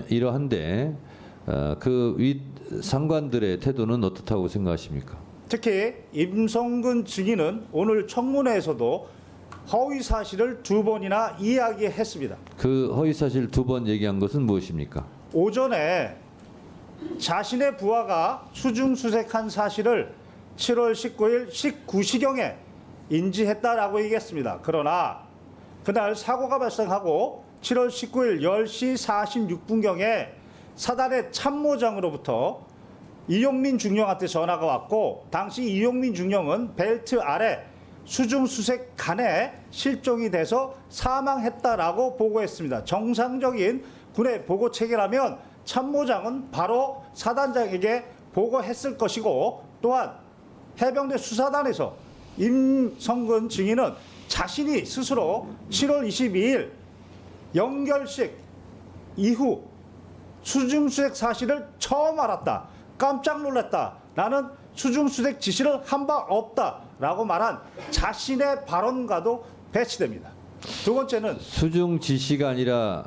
이러한데 그 윗 상관들의 태도는 어떻다고 생각하십니까? 특히 임성근 증인은 오늘 청문회에서도 허위 사실을 2번이나 이야기했습니다. 그 허위 사실 2번 얘기한 것은 무엇입니까? 오전에 자신의 부하가 수중수색한 사실을 7월 19일 19시경에 인지했다라고 얘기했습니다. 그러나 그날 사고가 발생하고 7월 19일 10시 46분경에 사단의 참모장으로부터 이용민 중령한테 전화가 왔고 당시 이용민 중령은 벨트 아래 수중수색간에 실종이 돼서 사망했다라고 보고했습니다. 정상적인 군의 보고 체계라면 참모장은 바로 사단장에게 보고했을 것이고 또한 해병대 수사단에서 임성근 증인은 자신이 스스로 7월 22일 영결식 이후 수중수색 사실을 처음 알았다. 깜짝 놀랐다. 나는 수중수색 지시를 한 바 없다라고 말한 자신의 발언과도 배치됩니다. 두 번째는 수중 지시가 아니라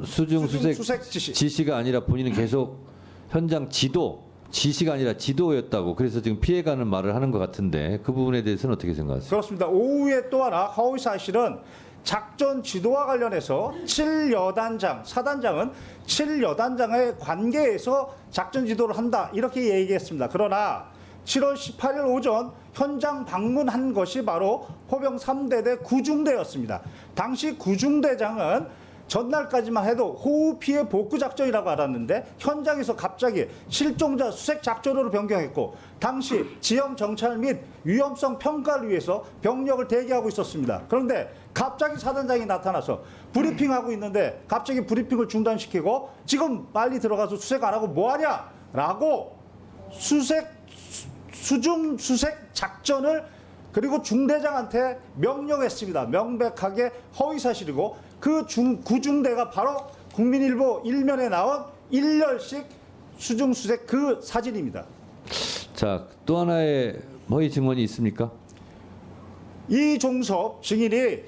수중수색 지시가 아니라 본인은 계속 현장 지시가 아니라 지도였다고 그래서 지금 피해가는 말을 하는 것 같은데 그 부분에 대해서는 어떻게 생각하세요? 그렇습니다. 오후에 또 하나 허위 사실은 작전 지도와 관련해서 7여단장, 사단장은 7여단장의 관계에서 작전 지도를 한다 이렇게 얘기했습니다. 그러나 7월 18일 오전 현장 방문한 것이 바로 포병 3대대 구중대였습니다. 당시 구중대장은 전날까지만 해도 호우 피해 복구 작전이라고 알았는데 현장에서 갑자기 실종자 수색 작전으로 변경했고 당시 지형 정찰 및 위험성 평가를 위해서 병력을 대기하고 있었습니다. 그런데 갑자기 사단장이 나타나서 브리핑하고 있는데 갑자기 브리핑을 중단시키고 지금 빨리 들어가서 수색 안 하고 뭐하냐 라고 수중 수색 작전을 그리고 중대장한테 명령했습니다. 명백하게 허위 사실이고 그 구중대가 바로 국민일보 일면에 나온 일렬식 수중수색 그 사진입니다. 자, 또 하나의 허위 증언이 있습니까? 이종섭 증인이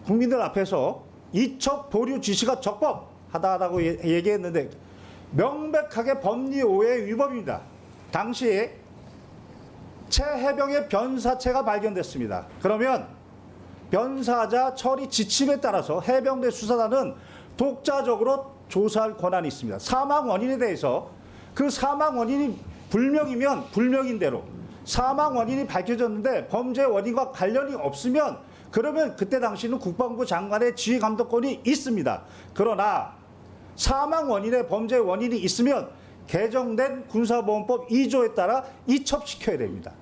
국민들 앞에서 이첩 보류 지시가 적법하다라고 얘기했는데 명백하게 법리 오해 위법입니다. 당시 최해병의 변사체가 발견됐습니다. 그러면 변사자 처리 지침에 따라서 해병대 수사단은 독자적으로 조사할 권한이 있습니다. 사망 원인에 대해서 그 사망 원인이 불명이면 불명인 대로 사망 원인이 밝혀졌는데 범죄 원인과 관련이 없으면 그러면 그때 당시는 국방부 장관의 지휘 감독권이 있습니다. 그러나 사망 원인에 범죄 원인이 있으면 개정된 군사보험법 2조에 따라 이첩시켜야 됩니다.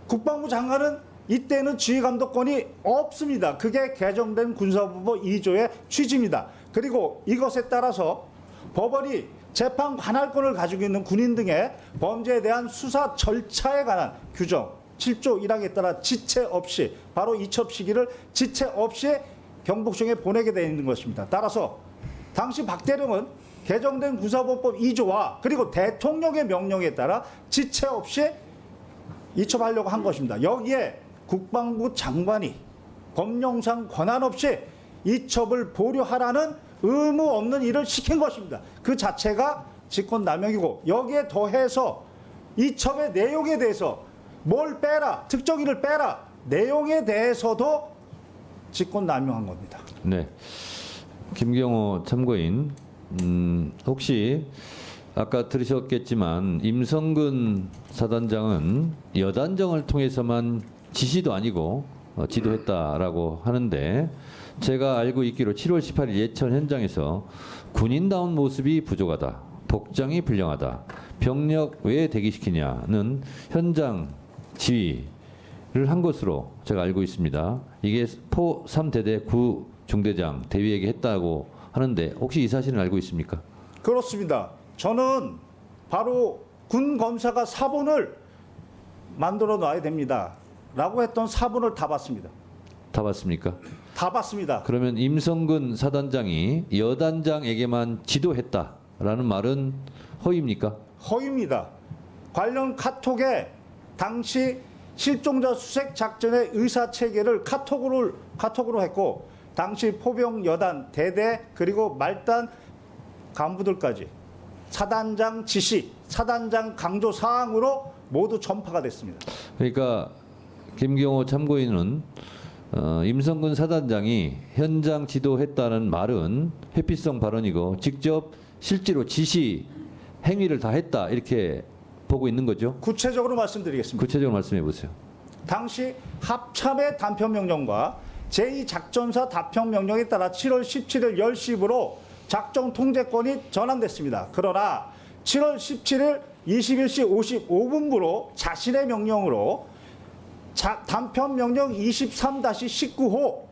국방부 장관은 이때는 지휘감독권이 없습니다. 그게 개정된 군사보험법 2조의 취지입니다. 그리고 이것에 따라서 법원이 재판 관할권을 가지고 있는 군인 등의 범죄에 대한 수사 절차에 관한 규정 7조 1항에 따라 지체 없이 바로 이첩 시기를 지체 없이 경복청에 보내게 되어 있는 것입니다. 따라서 당시 박 대령은 개정된 군사보험법 2조와 그리고 대통령의 명령에 따라 지체 없이 이첩하려고 한 것입니다. 여기에 국방부 장관이 법령상 권한 없이 이첩을 보류하라는 의무 없는 일을 시킨 것입니다. 그 자체가 직권남용이고 여기에 더해서 이첩의 내용에 대해서 뭘 빼라, 특정인을 빼라, 내용에 대해서도 직권남용한 겁니다. 네, 김경호 참고인, 혹시 아까 들으셨겠지만 임성근 사단장은 여단장을 통해서만 지시도 아니고 지도했다라고 하는데 제가 알고 있기로 7월 18일 예천 현장에서 군인다운 모습이 부족하다, 복장이 불량하다, 병력 왜 대기시키냐는 현장 지휘를 한 것으로 제가 알고 있습니다. 이게 포 3대대 구 중대장 대위에게 했다고 하는데 혹시 이 사실은 알고 있습니까? 그렇습니다. 저는 바로 군 검사가 사본을 만들어 놔야 됩니다. 라고 했던 사본을 다 봤습니다. 다 봤습니까? 다 봤습니다. 그러면 임성근 사단장이 여단장에게만 지도했다라는 말은 허위입니까? 허위입니다. 관련 카톡에 당시 실종자 수색 작전의 의사 체계를 카톡으로 했고 당시 포병 여단 대대 그리고 말단 간부들까지 사단장 지시, 사단장 강조 사항으로 모두 전파가 됐습니다. 그러니까 김경호 참고인은 임성근 사단장이 현장 지도했다는 말은 회피성 발언이고 직접 실제로 지시 행위를 다 했다 이렇게 보고 있는 거죠. 구체적으로 말씀드리겠습니다. 구체적으로 말씀해 보세요. 당시 합참의 단편명령과 제2작전사 답편명령에 따라 7월 17일 10시부로 작전 통제권이 전환됐습니다. 그러나 7월 17일 21시 55분부로 자신의 명령으로 단편명령 23-19호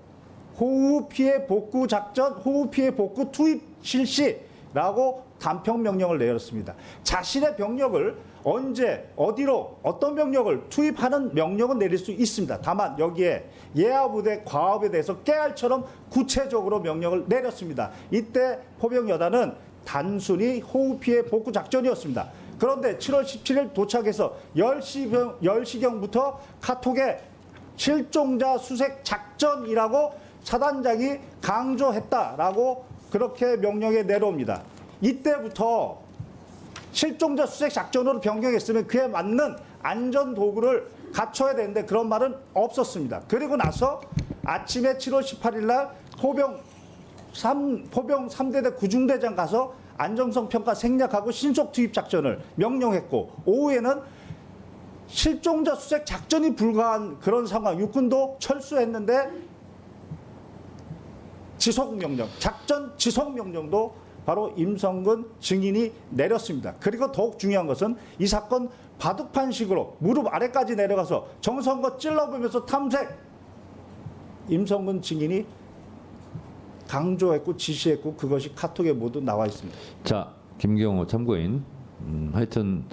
호우 피해 복구 작전, 호우 피해 복구 투입 실시라고 단편명령을 내렸습니다. 자신의 병력을 언제, 어디로, 어떤 병력을 투입하는 명령은 내릴 수 있습니다. 다만 여기에 예하부대 과업에 대해서 깨알처럼 구체적으로 명령을 내렸습니다. 이때 포병여단은 단순히 호우 피해 복구 작전이었습니다. 그런데 7월 17일 도착해서 10시경부터 카톡에 실종자 수색 작전이라고 사단장이 강조했다라고 그렇게 명령에 내려옵니다. 이때부터 실종자 수색 작전으로 변경했으면 그에 맞는 안전 도구를 갖춰야 되는데 그런 말은 없었습니다. 그리고 나서 아침에 7월 18일 날 포병 3대대 구중대장 가서 안정성 평가 생략하고 신속 투입 작전을 명령했고 오후에는 실종자 수색 작전이 불가한 그런 상황, 육군도 철수했는데 지속명령, 작전 지속명령도 바로 임성근 증인이 내렸습니다. 그리고 더욱 중요한 것은 이 사건 바둑판식으로 무릎 아래까지 내려가서 정성껏 찔러보면서 탐색, 임성근 증인이 강조했고 지시했고 그것이 카톡에 모두 나와 있습니다. 자, 김경호 참고인, 하여튼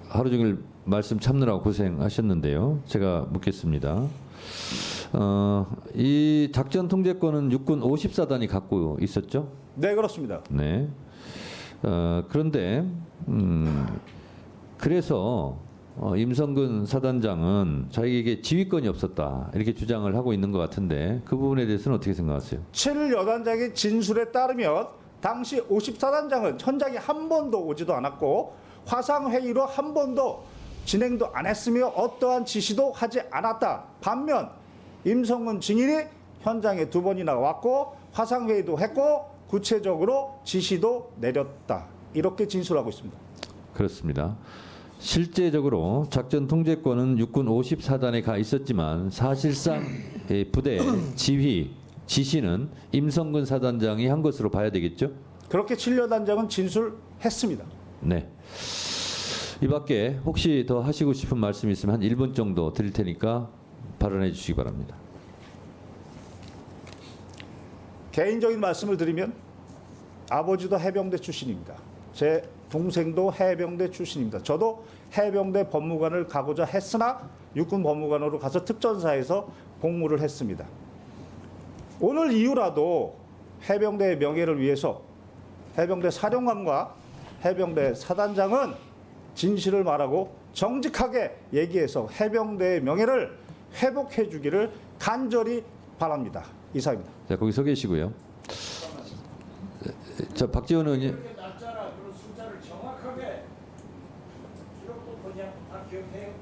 하루 종일 말씀 참느라고 고생하셨는데요. 제가 묻겠습니다. 이 작전 통제권은 육군 54단이 갖고 있었죠? 네, 그렇습니다. 네. 그런데 그래서 임성근 사단장은 자기에게 지휘권이 없었다 이렇게 주장을 하고 있는 것 같은데 그 부분에 대해서는 어떻게 생각하세요? 7일 여단장의 진술에 따르면 당시 54단장은 현장에 한 번도 오지도 않았고 화상회의로 한 번도 진행도 안 했으며 어떠한 지시도 하지 않았다. 반면 임성근 증인이 현장에 2번이나 왔고 화상회의도 했고 구체적으로 지시도 내렸다. 이렇게 진술하고 있습니다. 그렇습니다. 실제적으로 작전 통제권은 육군 54단에 가 있었지만 사실상 부대 지휘, 지시는 임성근 사단장이 한 것으로 봐야 되겠죠? 그렇게 7여단장은 진술했습니다. 네. 이 밖에 혹시 더 하시고 싶은 말씀이 있으면 한 1분 정도 드릴 테니까 발언해 주시기 바랍니다. 개인적인 말씀을 드리면 아버지도 해병대 출신입니다. 제 동생도 해병대 출신입니다. 저도 해병대 법무관을 가고자 했으나 육군 법무관으로 가서 특전사에서 복무를 했습니다. 오늘 이후라도 해병대의 명예를 위해서 해병대 사령관과 해병대 사단장은 진실을 말하고 정직하게 얘기해서 해병대의 명예를 회복해 주기를 간절히 바랍니다. 이상입니다. 자, 거기 서 계시고요. 자, 박지원 의원님. 이렇게 날짜나 그런 숫자를 정확하게 기록도 보지 않고 다 기억해요.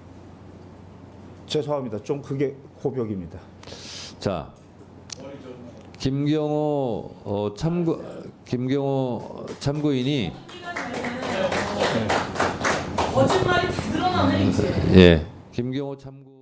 죄송합니다. 좀 그게 고벽입니다. 자, 김경호 참고인이 거짓말이 다 드러나네 이제. 예, 김경호 참고